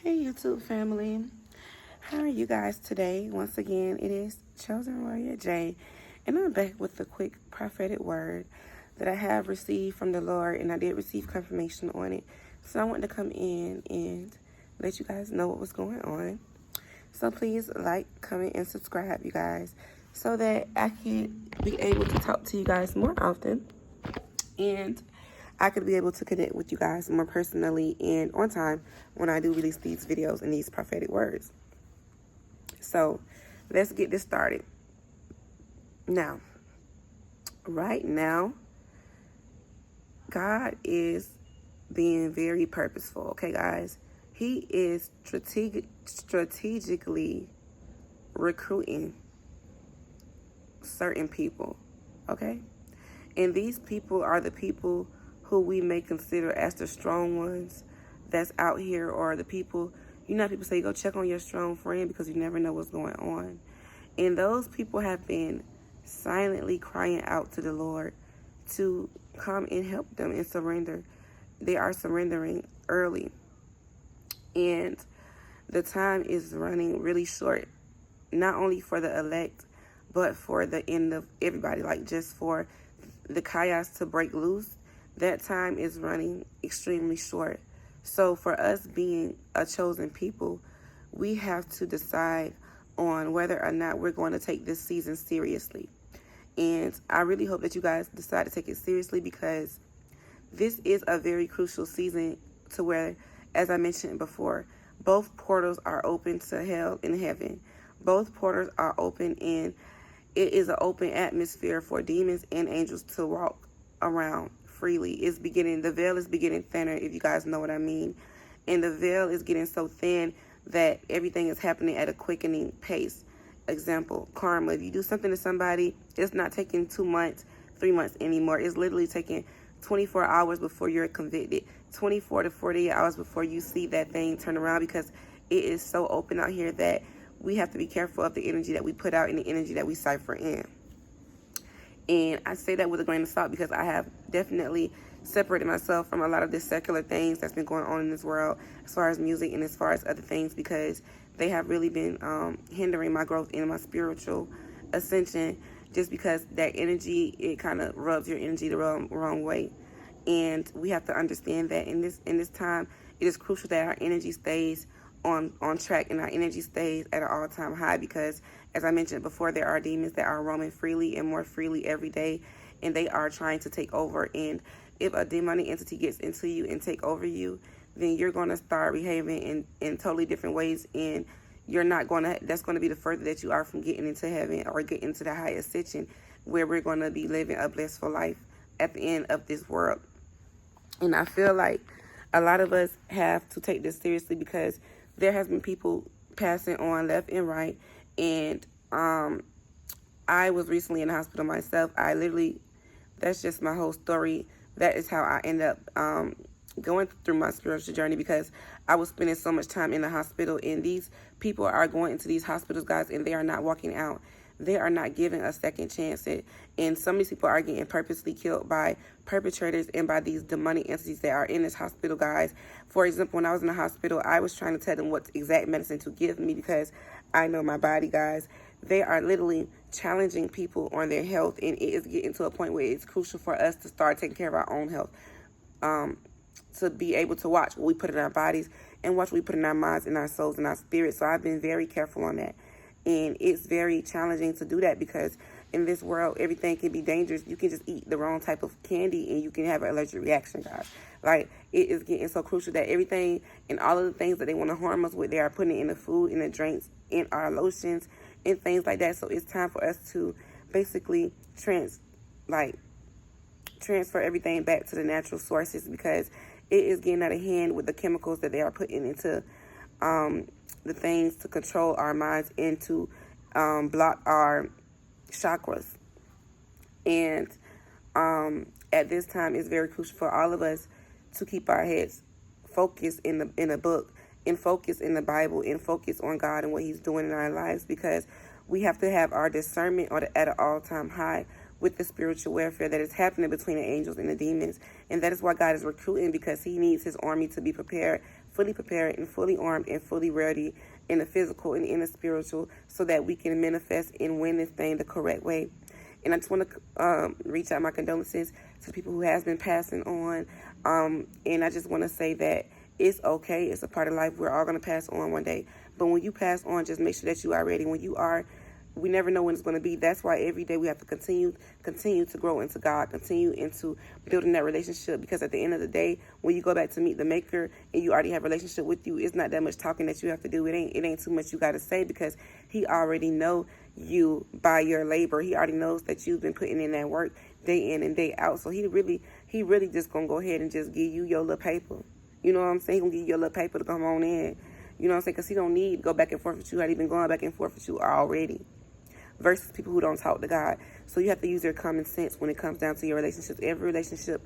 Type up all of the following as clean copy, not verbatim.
Hey YouTube family, how are you guys today? Once again, it is Chosen Warrior J, and I'm back with a quick prophetic word that I have received from the Lord, and I did receive confirmation on it. So I want to come in and let you guys know what was going on. So please like, comment, and subscribe, you guys, so that I can be able to talk to you guys more often, and I could be able to connect with you guys more personally and on time when I do release these videos and these prophetic words. So let's get this started. Now, right now, God is being very purposeful, okay, guys? He is strategically recruiting certain people, okay? And these people are the people who we may consider as the strong ones that's out here, or the people, people say go check on your strong friend because you never know what's going on. And those people have been silently crying out to the Lord to come and help them and surrender. They are surrendering early. And the time is running really short, not only for the elect, but for the end of everybody, like just for the chaos to break loose. That time is running extremely short. So for us being a chosen people, we have to decide on whether or not we're going to take this season seriously. And I really hope that you guys decide to take it seriously, because this is a very crucial season to where, as I mentioned before, both portals are open to hell and heaven. Both portals are open, and it is an open atmosphere for demons and angels to walk around freely. The veil is beginning thinner, if you guys know what I mean. And the veil is getting so thin that everything is happening at a quickening pace. Example, karma. If you do something to somebody, it's not taking 2 months, 3 months anymore. It's literally taking 24 hours before you're convicted, 24 to 48 hours before you see that thing turn around, because it is so open out here that we have to be careful of the energy that we put out and the energy that we cipher in. And I say that with a grain of salt, because I have definitely separated myself from a lot of the secular things that's been going on in this world, as far as music and as far as other things, because they have really been hindering my growth in my spiritual ascension, just because that energy, it kind of rubs your energy the wrong way. And we have to understand that in this time, it is crucial that our energy stays on track and our energy stays at an all-time high, because, as I mentioned before, there are demons that are roaming freely and more freely every day, and they are trying to take over. And if a demonic entity gets into you and take over you, then you're going to start behaving in totally different ways, and that's going to be the further that you are from getting into heaven or getting into the high ascension, where we're going to be living a blissful life at the end of this world. And I feel like a lot of us have to take this seriously, because there has been people passing on left and right. And I was recently in the hospital myself. That's just my whole story. That is how I end up going through my spiritual journey, because I was spending so much time in the hospital. And these people are going into these hospitals, guys, and they are not walking out. They are not giving a second chance. And some of these people are getting purposely killed by perpetrators and by these demonic entities that are in this hospital, guys. For example, when I was in the hospital, I was trying to tell them what exact medicine to give me, because I know my body, guys. They are literally challenging people on their health, and it is getting to a point where it's crucial for us to start taking care of our own health, to be able to watch what we put in our bodies and watch what we put in our minds and our souls and our spirits. So I've been very careful on that. And it's very challenging to do that, because in this world, everything can be dangerous. You can just eat the wrong type of candy and you can have an allergic reaction, guys. Like, it is getting so crucial that everything and all of the things that they want to harm us with, they are putting it in the food, in the drinks, in our lotions, and things like that. So it's time for us to basically transfer everything back to the natural sources, because it is getting out of hand with the chemicals that they are putting into the things to control our minds and to block our chakras. And at this time, it's very crucial for all of us to keep our heads focused in the book, and focus in the Bible, and focus on God and what He's doing in our lives, because we have to have our discernment at an all-time high with the spiritual warfare that is happening between the angels and the demons. And that is why God is recruiting, because He needs His army to be prepared fully prepared and fully armed and fully ready in the physical and in the spiritual, so that we can manifest and win this thing the correct way. And I just want to reach out my condolences to the people who has been passing on. And I just want to say that it's okay. It's a part of life. We're all going to pass on one day. But when you pass on, just make sure that you are ready. When you are, we never know when it's going to be. That's why every day we have to continue to grow into God, continue into building that relationship. Because at the end of the day, when you go back to meet the Maker and you already have a relationship with you, it's not that much talking that you have to do. It ain't too much you got to say, because He already know you by your labor. He already knows that you've been putting in that work day in and day out. So he really just gonna go ahead and just give you your little paper. You know what I'm saying? He gonna give you your little paper to come on in. You know what I'm saying? Because He don't need to go back and forth with you. He been going back and forth with you already. Versus people who don't talk to God. So you have to use your common sense when it comes down to your relationships. Every relationship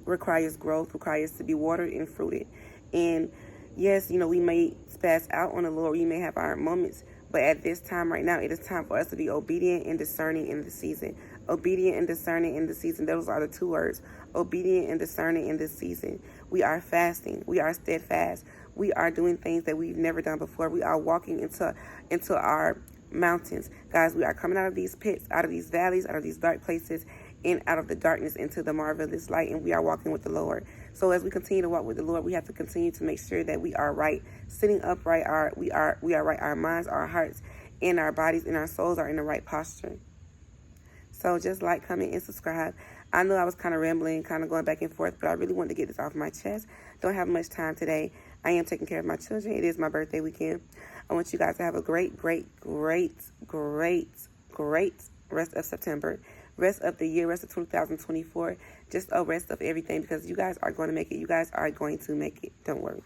requires growth, requires to be watered and fruited. And yes, we may spaz out on the Lord. We may have our moments. But at this time right now, it is time for us to be obedient and discerning in the season. Obedient and discerning in the season. Those are the two words. Obedient and discerning in this season. We are fasting. We are steadfast. We are doing things that we've never done before. We are walking into our mountains. Guys, we are coming out of these pits, out of these valleys, out of these dark places, and out of the darkness into the marvelous light, and we are walking with the Lord. So as we continue to walk with the Lord, we have to continue to make sure that we are right, sitting upright. We are right. Our minds, our hearts, and our bodies, and our souls are in the right posture. So just like, comment, and subscribe. I know I was kind of rambling, kind of going back and forth, but I really wanted to get this off my chest. Don't have much time today. I am taking care of my children. It is my birthday weekend. I want you guys to have a great rest of September, rest of the year, rest of 2024, just a rest of everything, because you guys are going to make it. You guys are going to make it. Don't worry.